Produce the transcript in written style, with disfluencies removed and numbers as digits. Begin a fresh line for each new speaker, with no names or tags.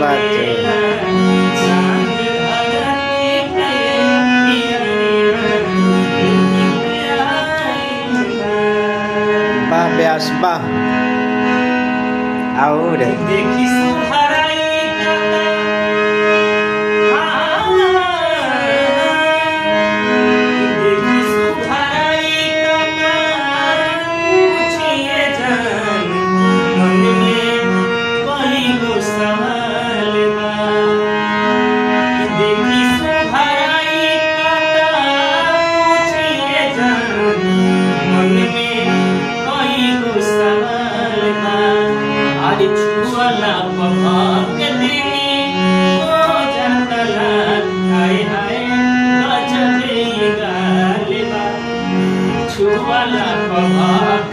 बात है। बा ब्यास बा आओ रे
देखी सुहराई देखी सुहराई पूछिए जान मन में कोई गो सवाल बा। देखी सुहराई पूछिए जान मन में कोई गो सवाल बा। आज छुअला पभाग दिली हो जातला हाय हाय गजबे गालिबा। छुअला पभाग